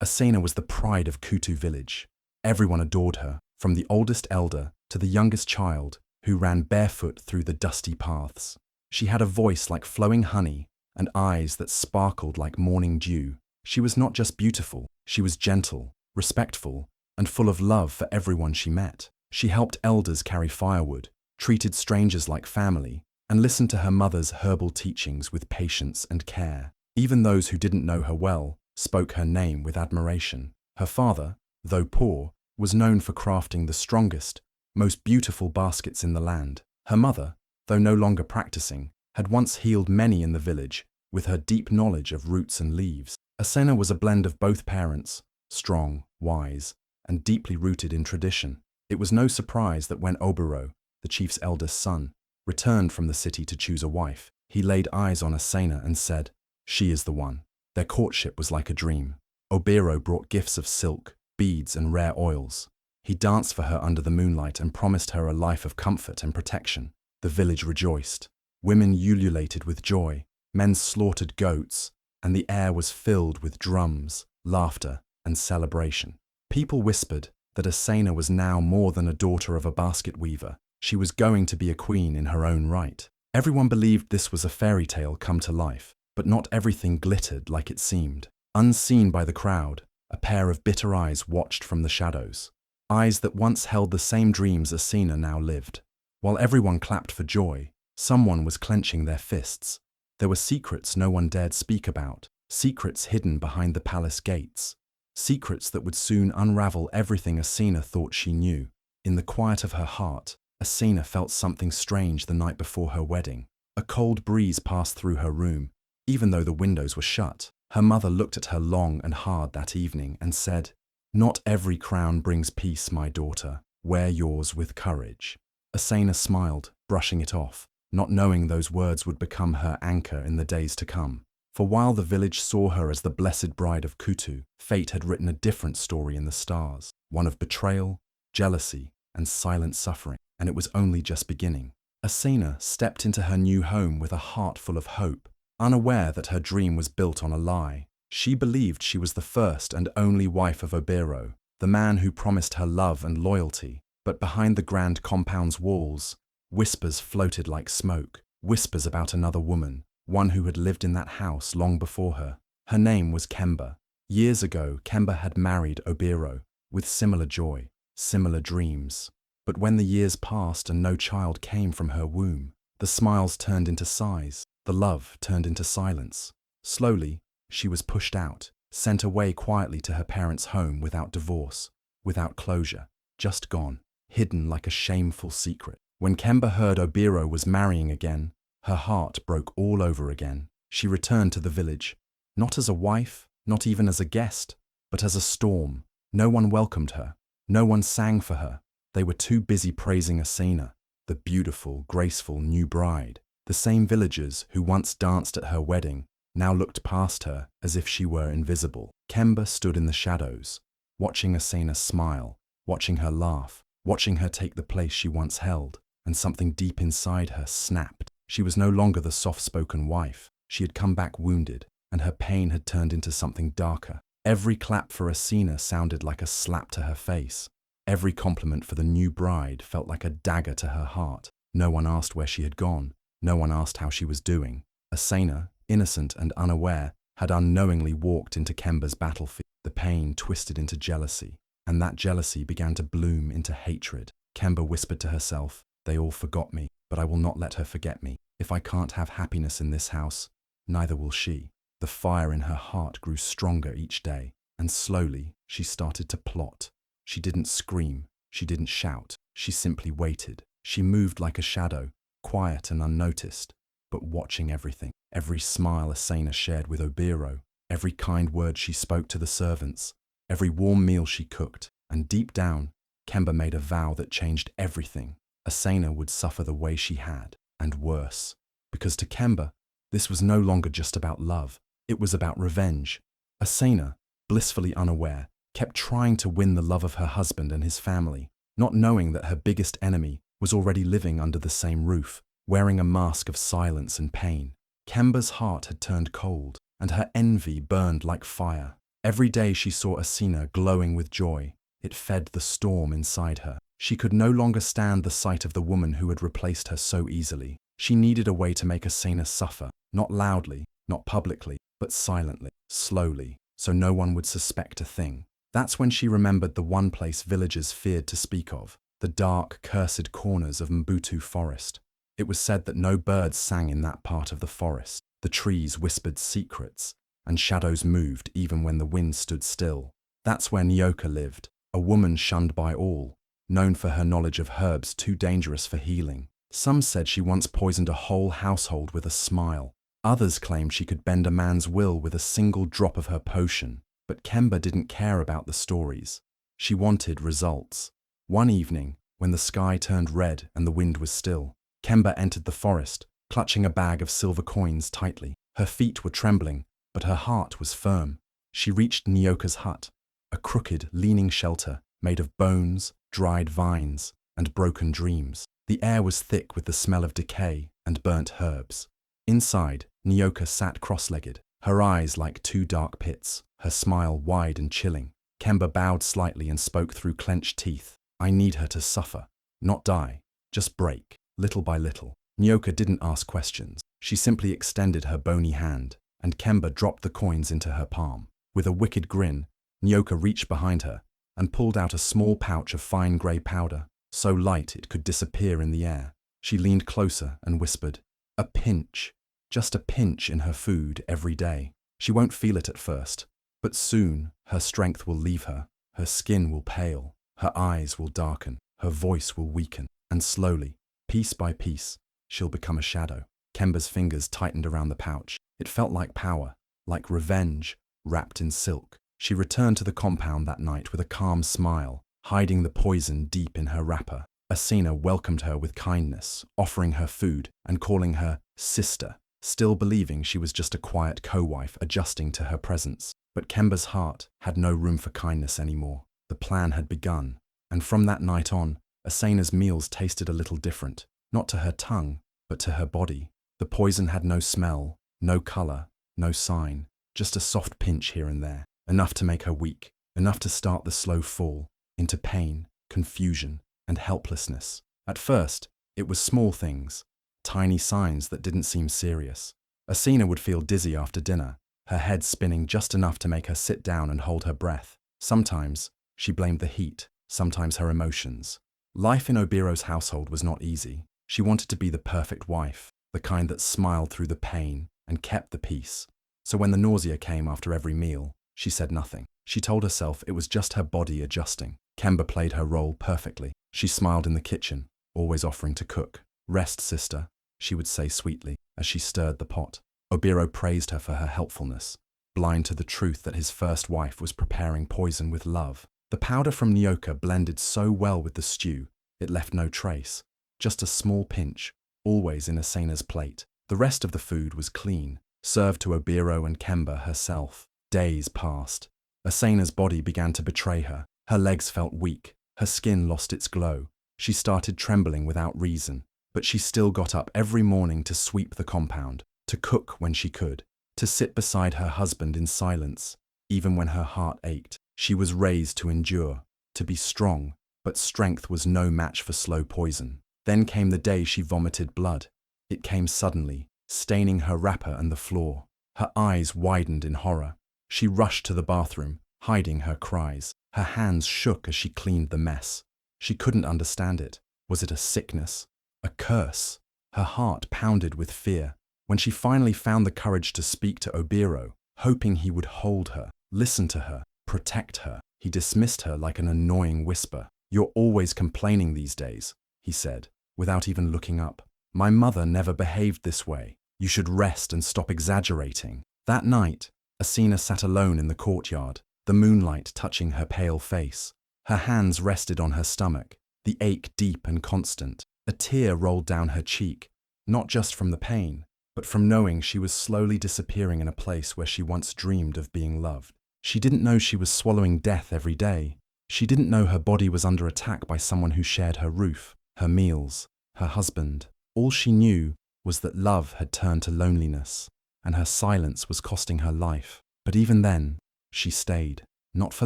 Asena was the pride of Kutu village. Everyone adored her, from the oldest elder to the youngest child who ran barefoot through the dusty paths. She had a voice like flowing honey and eyes that sparkled like morning dew. She was not just beautiful, she was gentle, respectful, and full of love for everyone she met. She helped elders carry firewood, treated strangers like family, and listened to her mother's herbal teachings with patience and care. Even those who didn't know her well spoke her name with admiration. Her father, though poor, was known for crafting the strongest, most beautiful baskets in the land. Her mother, though no longer practicing, had once healed many in the village with her deep knowledge of roots and leaves. Asena was a blend of both parents, strong, wise, and deeply rooted in tradition. It was no surprise that when Obero, the chief's eldest son, returned from the city to choose a wife, he laid eyes on Asena and said, "She is the one." Their courtship was like a dream. Obero brought gifts of silk, beads, and rare oils. He danced for her under the moonlight and promised her a life of comfort and protection. The village rejoiced. Women ululated with joy, men slaughtered goats, and the air was filled with drums, laughter, and celebration. People whispered that Asena was now more than a daughter of a basket weaver. She was going to be a queen in her own right. Everyone believed this was a fairy tale come to life, but not everything glittered like it seemed. Unseen by the crowd, a pair of bitter eyes watched from the shadows. Eyes that once held the same dreams Asena now lived. While everyone clapped for joy, someone was clenching their fists. There were secrets no one dared speak about, secrets hidden behind the palace gates, secrets that would soon unravel everything Asena thought she knew. In the quiet of her heart, Asena felt something strange the night before her wedding. A cold breeze passed through her room, even though the windows were shut. Her mother looked at her long and hard that evening and said, "Not every crown brings peace, my daughter. Wear yours with courage." Asena smiled, brushing it off, not knowing those words would become her anchor in the days to come. For while the village saw her as the blessed bride of Kutu, fate had written a different story in the stars, one of betrayal, jealousy, and silent suffering, and it was only just beginning. Asena stepped into her new home with a heart full of hope, unaware that her dream was built on a lie. She believed she was the first and only wife of Obero, the man who promised her love and loyalty. But behind the grand compound's walls, whispers floated like smoke, whispers about another woman, one who had lived in that house long before her. Her name was Kemba. Years ago, Kemba had married Obero, with similar joy, similar dreams. But when the years passed and no child came from her womb, the smiles turned into sighs, the love turned into silence. Slowly, she was pushed out, sent away quietly to her parents' home without divorce, without closure, just gone, hidden like a shameful secret. When Kemba heard Obero was marrying again, her heart broke all over again. She returned to the village, not as a wife, not even as a guest, but as a storm. No one welcomed her, no one sang for her. They were too busy praising Asena, the beautiful, graceful new bride. The same villagers who once danced at her wedding now looked past her as if she were invisible. Kemba stood in the shadows, watching Asena smile, watching her laugh, watching her take the place she once held, and something deep inside her snapped. She was no longer the soft-spoken wife. She had come back wounded, and her pain had turned into something darker. Every clap for Asena sounded like a slap to her face. Every compliment for the new bride felt like a dagger to her heart. No one asked where she had gone. No one asked how she was doing. Asena, innocent and unaware, had unknowingly walked into Kemba's battlefield. The pain twisted into jealousy, and that jealousy began to bloom into hatred. Kemba whispered to herself, "They all forgot me, but I will not let her forget me. If I can't have happiness in this house, neither will she." The fire in her heart grew stronger each day, and slowly she started to plot. She didn't scream, she didn't shout, she simply waited. She moved like a shadow, quiet and unnoticed, but watching everything. Every smile Asena shared with Obero, every kind word she spoke to the servants, every warm meal she cooked, and deep down, Kemba made a vow that changed everything. Asena would suffer the way she had, and worse, because to Kemba, this was no longer just about love, it was about revenge. Asena, blissfully unaware, kept trying to win the love of her husband and his family, not knowing that her biggest enemy was already living under the same roof, wearing a mask of silence and pain. Kemba's heart had turned cold, and her envy burned like fire. Every day she saw Asena glowing with joy. It fed the storm inside her. She could no longer stand the sight of the woman who had replaced her so easily. She needed a way to make Asena suffer, not loudly, not publicly, but silently, slowly, so no one would suspect a thing. That's when she remembered the one place villagers feared to speak of, the dark, cursed corners of Mbutu forest. It was said that no birds sang in that part of the forest. The trees whispered secrets, and shadows moved even when the wind stood still. That's where Nyoka lived, a woman shunned by all, known for her knowledge of herbs too dangerous for healing. Some said she once poisoned a whole household with a smile. Others claimed she could bend a man's will with a single drop of her potion. But Kemba didn't care about the stories. She wanted results. One evening, when the sky turned red and the wind was still, Kemba entered the forest, clutching a bag of silver coins tightly. Her feet were trembling, but her heart was firm. She reached Nyoka's hut, a crooked, leaning shelter made of bones, dried vines, and broken dreams. The air was thick with the smell of decay and burnt herbs. Inside, Nyoka sat cross-legged, her eyes like two dark pits, her smile wide and chilling. Kemba bowed slightly and spoke through clenched teeth. I need her to suffer, not die, just break, little by little. Nyoka didn't ask questions. She simply extended her bony hand, and Kemba dropped the coins into her palm. With a wicked grin, Nyoka reached behind her and pulled out a small pouch of fine grey powder, so light it could disappear in the air. She leaned closer and whispered, a pinch, just a pinch in her food every day. She won't feel it at first, but soon her strength will leave her, her skin will pale, her eyes will darken, her voice will weaken, and slowly, piece by piece, she'll become a shadow. Kemba's fingers tightened around the pouch. It felt like power, like revenge, wrapped in silk. She returned to the compound that night with a calm smile, hiding the poison deep in her wrapper. Asena welcomed her with kindness, offering her food and calling her sister, still believing she was just a quiet co-wife adjusting to her presence. But Kemba's heart had no room for kindness anymore. The plan had begun, and from that night on, Asena's meals tasted a little different, not to her tongue, but to her body. The poison had no smell, no color, no sign, just a soft pinch here and there, enough to make her weak, enough to start the slow fall into pain, confusion, and helplessness. At first, it was small things, tiny signs that didn't seem serious. Asena would feel dizzy after dinner, her head spinning just enough to make her sit down and hold her breath. Sometimes, she blamed the heat, sometimes her emotions. Life in Obiro's household was not easy. She wanted to be the perfect wife, the kind that smiled through the pain and kept the peace. So when the nausea came after every meal, she said nothing. She told herself it was just her body adjusting. Kemba played her role perfectly. She smiled in the kitchen, always offering to cook. Rest, sister, she would say sweetly as she stirred the pot. Obiro praised her for her helpfulness, blind to the truth that his first wife was preparing poison with love. The powder from Nyoka blended so well with the stew, it left no trace, just a small pinch, always in Asena's plate. The rest of the food was clean, served to Obiro and Kemba herself. Days passed. Asena's body began to betray her. Her legs felt weak, her skin lost its glow. She started trembling without reason, but she still got up every morning to sweep the compound, to cook when she could, to sit beside her husband in silence, even when her heart ached. She was raised to endure, to be strong, but strength was no match for slow poison. Then came the day she vomited blood. It came suddenly, staining her wrapper and the floor. Her eyes widened in horror. She rushed to the bathroom, hiding her cries. Her hands shook as she cleaned the mess. She couldn't understand it. Was it a sickness? A curse? Her heart pounded with fear. When she finally found the courage to speak to Obiro, hoping he would hold her, listen to her, protect her, he dismissed her like an annoying whisper. You're always complaining these days, he said, without even looking up. My mother never behaved this way. You should rest and stop exaggerating. That night, Asena sat alone in the courtyard, the moonlight touching her pale face. Her hands rested on her stomach, the ache deep and constant. A tear rolled down her cheek, not just from the pain, but from knowing she was slowly disappearing in a place where she once dreamed of being loved. She didn't know she was swallowing death every day. She didn't know her body was under attack by someone who shared her roof, her meals, her husband. All she knew was that love had turned to loneliness, and her silence was costing her life. But even then, she stayed, not for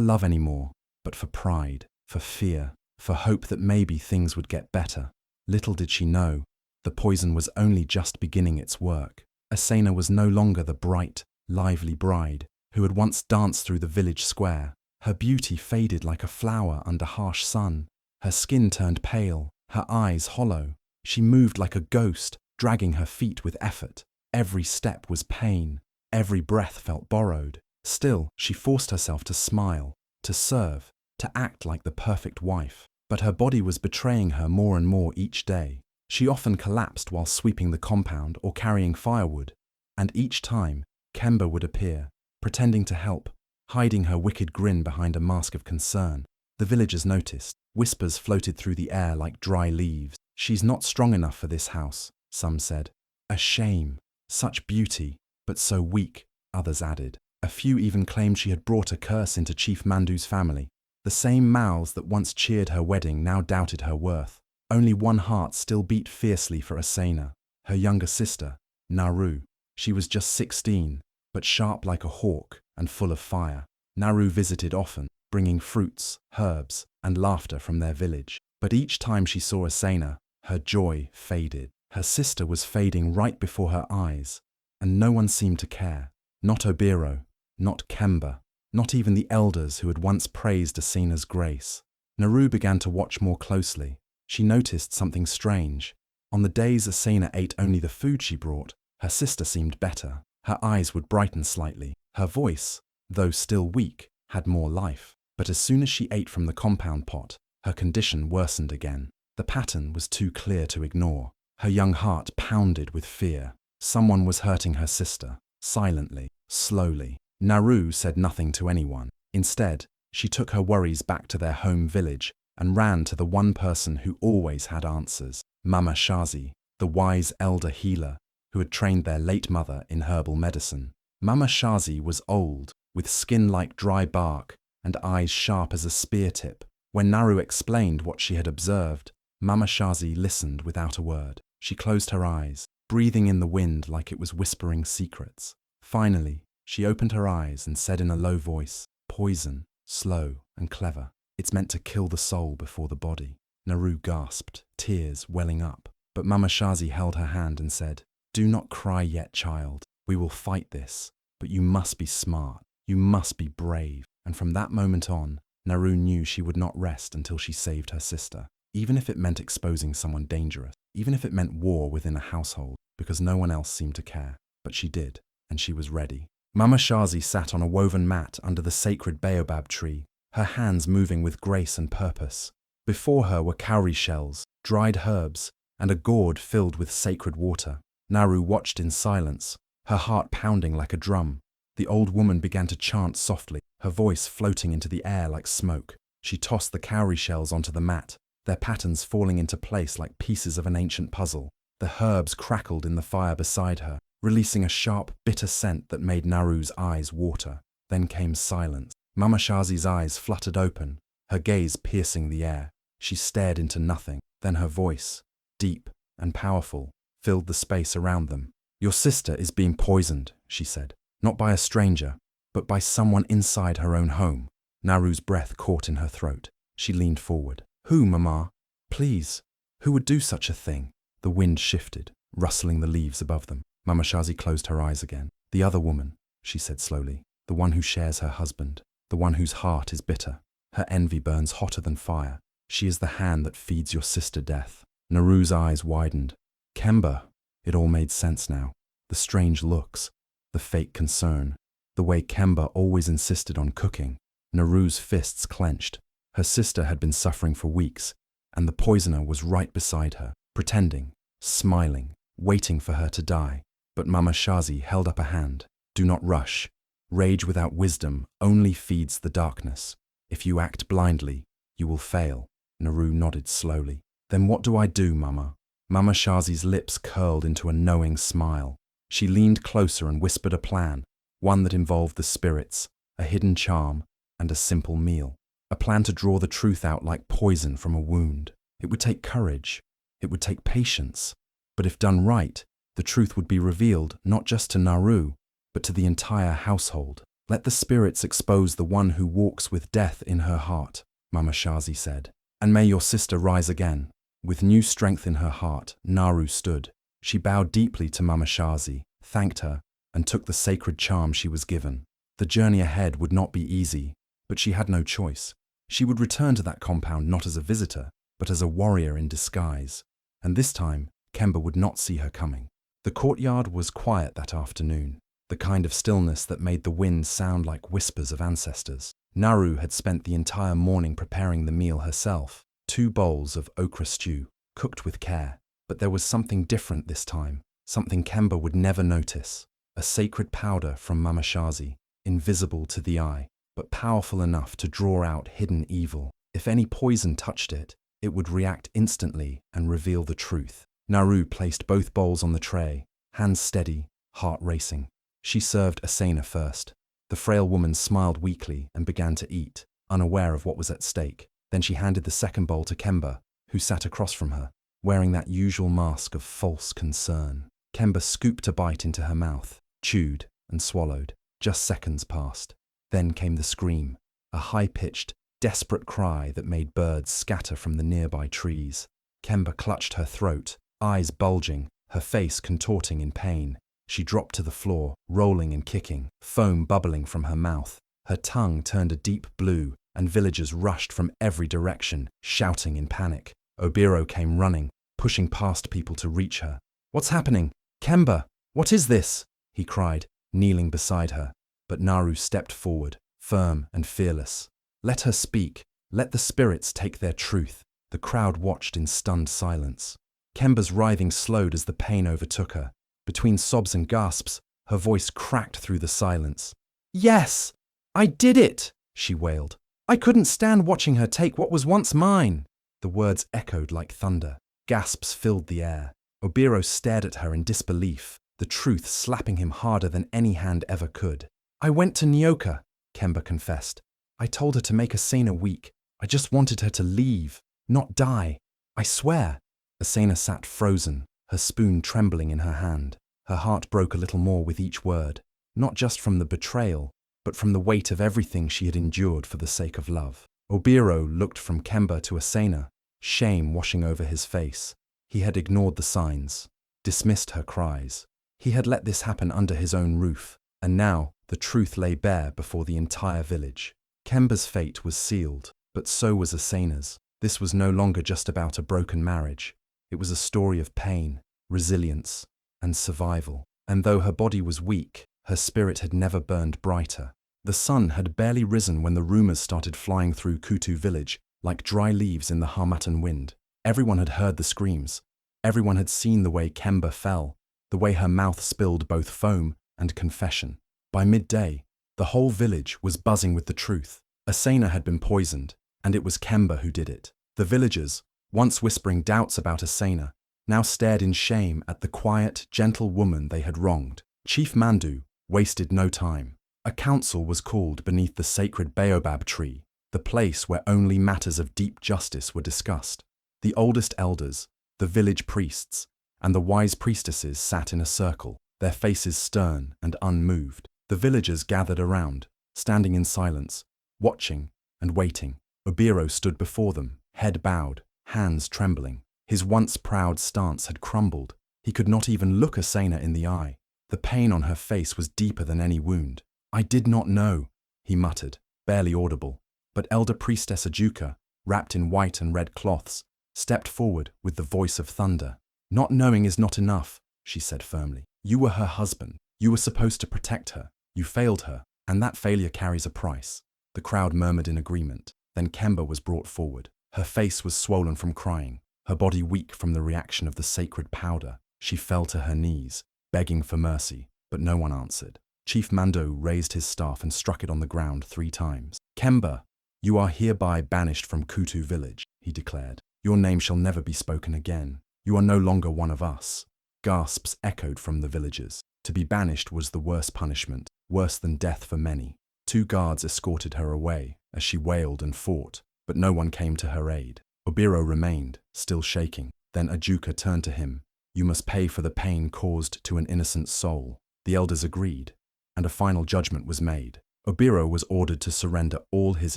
love anymore, but for pride, for fear, for hope that maybe things would get better. Little did she know, the poison was only just beginning its work. Asena was no longer the bright, lively bride who had once danced through the village square. Her beauty faded like a flower under harsh sun. Her skin turned pale, her eyes hollow. She moved like a ghost, dragging her feet with effort. Every step was pain. Every breath felt borrowed. Still, she forced herself to smile, to serve, to act like the perfect wife. But her body was betraying her more and more each day. She often collapsed while sweeping the compound or carrying firewood. And each time, Kemba would appear, pretending to help, hiding her wicked grin behind a mask of concern. The villagers noticed. Whispers floated through the air like dry leaves. "She's not strong enough for this house," some said. "A shame. Such beauty, but so weak," others added. A few even claimed she had brought a curse into Chief Mandu's family. The same mouths that once cheered her wedding now doubted her worth. Only one heart still beat fiercely for Asena, her younger sister, Naru. She was just 16, but sharp like a hawk and full of fire. Naru visited often, bringing fruits, herbs, and laughter from their village. But each time she saw Asena, her joy faded. Her sister was fading right before her eyes, and no one seemed to care. Not Obiro, not Kemba, not even the elders who had once praised Asena's grace. Naru began to watch more closely. She noticed something strange. On the days Asena ate only the food she brought, her sister seemed better. Her eyes would brighten slightly. Her voice, though still weak, had more life. But as soon as she ate from the compound pot, her condition worsened again. The pattern was too clear to ignore. Her young heart pounded with fear. Someone was hurting her sister, silently, slowly. Naru said nothing to anyone. Instead, she took her worries back to their home village and ran to the one person who always had answers, Mama Shazi, the wise elder healer who had trained their late mother in herbal medicine. Mama Shazi was old, with skin like dry bark and eyes sharp as a spear tip. When Naru explained what she had observed, Mama Shazi listened without a word. She closed her eyes, breathing in the wind like it was whispering secrets. Finally, she opened her eyes and said in a low voice, "Poison, slow and clever. It's meant to kill the soul before the body." Naru gasped, tears welling up. But Mama Shazi held her hand and said, "Do not cry yet, child. We will fight this. But you must be smart. You must be brave." And from that moment on, Naru knew she would not rest until she saved her sister, even if it meant exposing someone dangerous, even if it meant war within a household, because no one else seemed to care. But she did, and she was ready. Mama Shazi sat on a woven mat under the sacred baobab tree, her hands moving with grace and purpose. Before her were cowrie shells, dried herbs, and a gourd filled with sacred water. Naru watched in silence, her heart pounding like a drum. The old woman began to chant softly, her voice floating into the air like smoke. She tossed the cowrie shells onto the mat, their patterns falling into place like pieces of an ancient puzzle. The herbs crackled in the fire beside her, releasing a sharp, bitter scent that made Naru's eyes water. Then came silence. Mama Shazi's eyes fluttered open, her gaze piercing the air. She stared into nothing. Then her voice, deep and powerful, filled the space around them. "Your sister is being poisoned," she said. "Not by a stranger, but by someone inside her own home." Naru's breath caught in her throat. She leaned forward. "Who, Mama? Please, who would do such a thing?" The wind shifted, rustling the leaves above them. Mama Shazi closed her eyes again. "The other woman," she said slowly. "The one who shares her husband. The one whose heart is bitter. Her envy burns hotter than fire. She is the hand that feeds your sister death." Naru's eyes widened. "Kemba." It all made sense now. The strange looks, the fake concern, the way Kemba always insisted on cooking. Naru's fists clenched. Her sister had been suffering for weeks, and the poisoner was right beside her, pretending, smiling, waiting for her to die. But Mama Shazi held up a hand. "Do not rush. Rage without wisdom only feeds the darkness. If you act blindly, you will fail." Naru nodded slowly. "Then what do I do, Mama?" Mama Shazi's lips curled into a knowing smile. She leaned closer and whispered a plan, one that involved the spirits, a hidden charm, and a simple meal. A plan to draw the truth out like poison from a wound. It would take courage. It would take patience. But if done right, the truth would be revealed not just to Naru, but to the entire household. Let the spirits expose the one who walks with death in her heart, Mama Shazi said. And may your sister rise again. With new strength in her heart, Naru stood. She bowed deeply to Mama Shazi, thanked her, and took the sacred charm she was given. The journey ahead would not be easy, but she had no choice. She would return to that compound not as a visitor, but as a warrior in disguise. And this time, Kemba would not see her coming. The courtyard was quiet that afternoon, the kind of stillness that made the wind sound like whispers of ancestors. Naru had spent the entire morning preparing the meal herself, 2 bowls of okra stew, cooked with care. But there was something different this time, something Kemba would never notice. A sacred powder from Mama Shazi, invisible to the eye, but powerful enough to draw out hidden evil. If any poison touched it, it would react instantly and reveal the truth. Naru placed both bowls on the tray, hands steady, heart racing. She served Asena first. The frail woman smiled weakly and began to eat, unaware of what was at stake. Then she handed the second bowl to Kemba, who sat across from her, wearing that usual mask of false concern. Kemba scooped a bite into her mouth, chewed, and swallowed. Just seconds passed. Then came the scream, a high-pitched, desperate cry that made birds scatter from the nearby trees. Kemba clutched her throat, eyes bulging, her face contorting in pain. She dropped to the floor, rolling and kicking, foam bubbling from her mouth. Her tongue turned a deep blue, and villagers rushed from every direction, shouting in panic. Obiro came running, pushing past people to reach her. "What's happening? Kemba, what is this?" he cried, kneeling beside her. But Naru stepped forward, firm and fearless. "Let her speak. Let the spirits take their truth." The crowd watched in stunned silence. Kemba's writhing slowed as the pain overtook her. Between sobs and gasps, her voice cracked through the silence. "Yes, I did it," she wailed. "I couldn't stand watching her take what was once mine." The words echoed like thunder. Gasps filled the air. Obiro stared at her in disbelief, the truth slapping him harder than any hand ever could. "I went to Nyoka," Kemba confessed. "I told her to make Asena weak. I just wanted her to leave, not die. I swear." Asena sat frozen, her spoon trembling in her hand. Her heart broke a little more with each word, not just from the betrayal, but from the weight of everything she had endured for the sake of love. Obiro looked from Kemba to Asena, shame washing over his face. He had ignored the signs, dismissed her cries. He had let this happen under his own roof, and now the truth lay bare before the entire village. Kemba's fate was sealed, but so was Asena's. This was no longer just about a broken marriage. It was a story of pain, resilience, and survival. And though her body was weak, her spirit had never burned brighter. The sun had barely risen when the rumors started flying through Kutu village, like dry leaves in the Harmattan wind. Everyone had heard the screams. Everyone had seen the way Kemba fell, the way her mouth spilled both foam and confession. By midday, the whole village was buzzing with the truth. Asena had been poisoned, and it was Kemba who did it. The villagers, once whispering doubts about Asena, now stared in shame at the quiet, gentle woman they had wronged. Chief Mandu wasted no time. A council was called beneath the sacred baobab tree, the place where only matters of deep justice were discussed. The oldest elders, the village priests, and the wise priestesses sat in a circle, their faces stern and unmoved. The villagers gathered around, standing in silence, watching and waiting. Obiro stood before them, head bowed, hands trembling. His once proud stance had crumbled. He could not even look Asena in the eye. The pain on her face was deeper than any wound. "I did not know," he muttered, barely audible. But Elder Priestess Ajuka, wrapped in white and red cloths, stepped forward with the voice of thunder. "Not knowing is not enough," she said firmly. "You were her husband. You were supposed to protect her. You failed her, and that failure carries a price." The crowd murmured in agreement. Then Kemba was brought forward. Her face was swollen from crying, her body weak from the reaction of the sacred powder. She fell to her knees, begging for mercy, but no one answered. Chief Mando raised his staff and struck it on the ground 3 times. "Kemba, you are hereby banished from Kutu village," he declared. "Your name shall never be spoken again. You are no longer one of us." Gasps echoed from the villagers. To be banished was the worst punishment, worse than death for many. 2 guards escorted her away as she wailed and fought, but no one came to her aid. Obiro remained, still shaking. Then Ajuka turned to him. "You must pay for the pain caused to an innocent soul." The elders agreed, and a final judgment was made. Obiro was ordered to surrender all his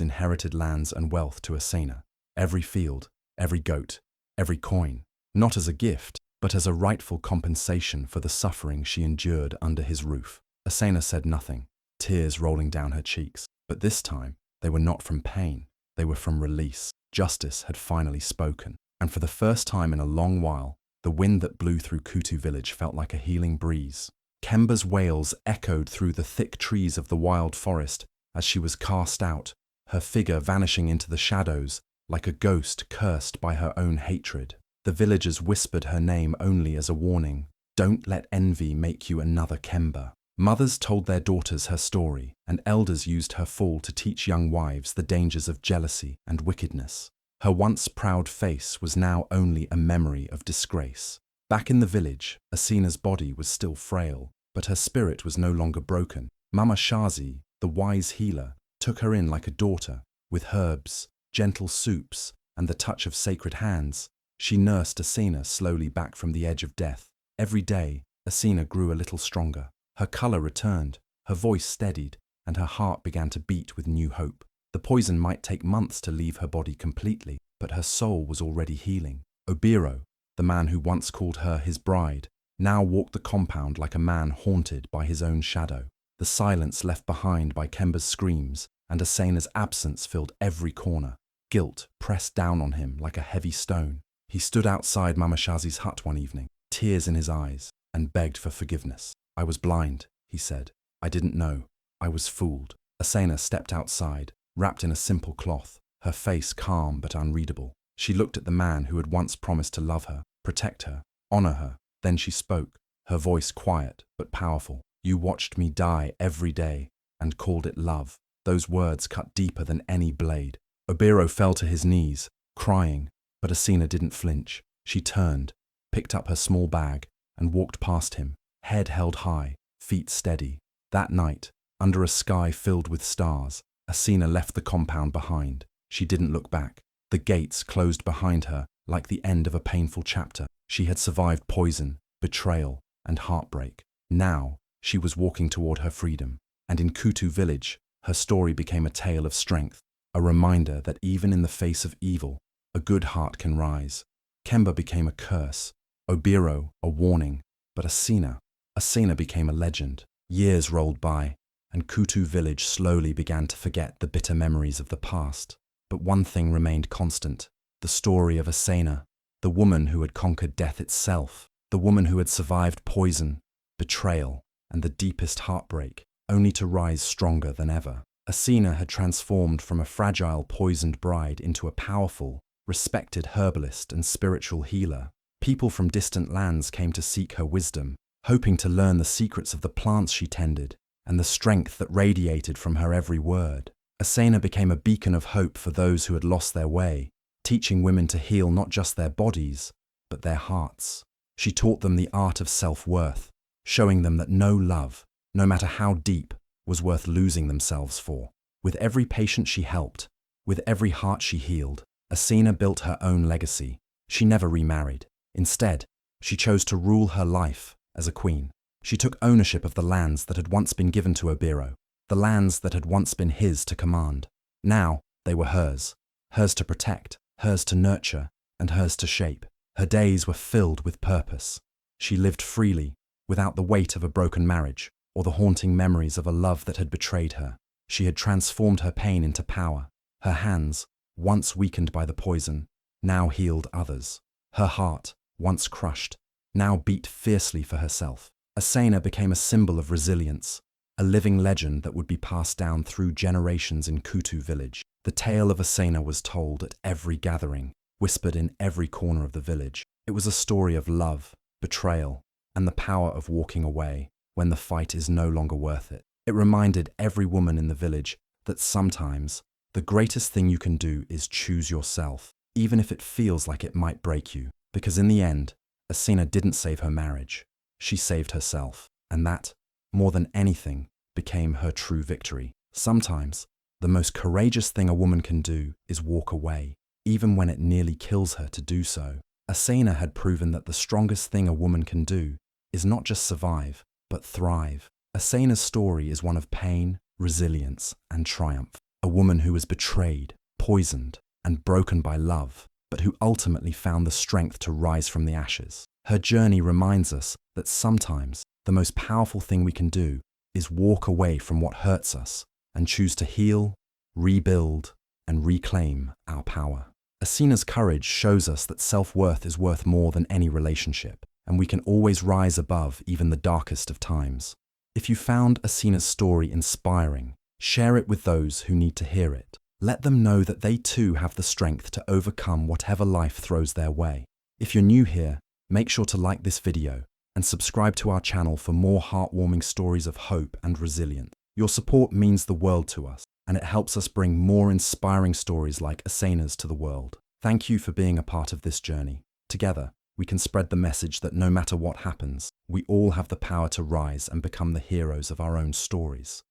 inherited lands and wealth to Asena, every field, every goat, every coin, not as a gift, but as a rightful compensation for the suffering she endured under his roof. Asena said nothing, tears rolling down her cheeks, but this time they were not from pain, they were from release. Justice had finally spoken, and for the first time in a long while, the wind that blew through Kutu village felt like a healing breeze. Kemba's wails echoed through the thick trees of the wild forest as she was cast out, her figure vanishing into the shadows like a ghost cursed by her own hatred. The villagers whispered her name only as a warning. Don't let envy make you another Kemba. Mothers told their daughters her story, and elders used her fall to teach young wives the dangers of jealousy and wickedness. Her once proud face was now only a memory of disgrace. Back in the village, Asena's body was still frail, but her spirit was no longer broken. Mama Shazi, the wise healer, took her in like a daughter. With herbs, gentle soups, and the touch of sacred hands, she nursed Asena slowly back from the edge of death. Every day, Asena grew a little stronger. Her color returned, her voice steadied, and her heart began to beat with new hope. The poison might take months to leave her body completely, but her soul was already healing. Obiro, the man who once called her his bride, now walked the compound like a man haunted by his own shadow. The silence left behind by Kemba's screams and Asena's absence filled every corner. Guilt pressed down on him like a heavy stone. He stood outside Mama Shazi's hut one evening, tears in his eyes, and begged for forgiveness. I was blind, he said. I didn't know. I was fooled. Asena stepped outside, wrapped in a simple cloth, her face calm but unreadable. She looked at the man who had once promised to love her, protect her, honor her. Then she spoke, her voice quiet but powerful. You watched me die every day and called it love. Those words cut deeper than any blade. Obiro fell to his knees, crying, but Asena didn't flinch. She turned, picked up her small bag, and walked past him, head held high, feet steady. That night, under a sky filled with stars, Asena left the compound behind. She didn't look back. The gates closed behind her like the end of a painful chapter. She had survived poison, betrayal, and heartbreak. Now, she was walking toward her freedom. And in Kutu village, her story became a tale of strength, a reminder that even in the face of evil, a good heart can rise. Kemba became a curse, Obiro a warning, but Asena became a legend. Years rolled by, and Kutu village slowly began to forget the bitter memories of the past. But one thing remained constant, the story of Asena, the woman who had conquered death itself, the woman who had survived poison, betrayal, and the deepest heartbreak, only to rise stronger than ever. Asena had transformed from a fragile, poisoned bride into a powerful, respected herbalist and spiritual healer. People from distant lands came to seek her wisdom, hoping to learn the secrets of the plants she tended and the strength that radiated from her every word. Asena became a beacon of hope for those who had lost their way, teaching women to heal not just their bodies, but their hearts. She taught them the art of self-worth, showing them that no love, no matter how deep, was worth losing themselves for. With every patient she helped, with every heart she healed, Asena built her own legacy. She never remarried. Instead, she chose to rule her life as a queen. She took ownership of the lands that had once been given to Obiro, the lands that had once been his to command. Now, they were hers to protect, hers to nurture, and hers to shape. Her days were filled with purpose. She lived freely, without the weight of a broken marriage, or the haunting memories of a love that had betrayed her. She had transformed her pain into power. Her hands, once weakened by the poison, now healed others. Her heart, once crushed, now beat fiercely for herself. Asena became a symbol of resilience, a living legend that would be passed down through generations in Kutu village. The tale of Asena was told at every gathering, whispered in every corner of the village. It was a story of love, betrayal, and the power of walking away when the fight is no longer worth it. It reminded every woman in the village that sometimes the greatest thing you can do is choose yourself, even if it feels like it might break you. Because in the end, Asena didn't save her marriage. She saved herself, and that, more than anything, became her true victory. Sometimes, the most courageous thing a woman can do is walk away, even when it nearly kills her to do so. Asena had proven that the strongest thing a woman can do is not just survive, but thrive. Asena's story is one of pain, resilience, and triumph. A woman who was betrayed, poisoned, and broken by love, but who ultimately found the strength to rise from the ashes. Her journey reminds us that sometimes the most powerful thing we can do is walk away from what hurts us and choose to heal, rebuild, and reclaim our power. Asena's courage shows us that self-worth is worth more than any relationship, and we can always rise above even the darkest of times. If you found Asena's story inspiring, share it with those who need to hear it. Let them know that they too have the strength to overcome whatever life throws their way. If you're new here, make sure to like this video and subscribe to our channel for more heartwarming stories of hope and resilience. Your support means the world to us, and it helps us bring more inspiring stories like Asena's to the world. Thank you for being a part of this journey. Together, we can spread the message that no matter what happens, we all have the power to rise and become the heroes of our own stories.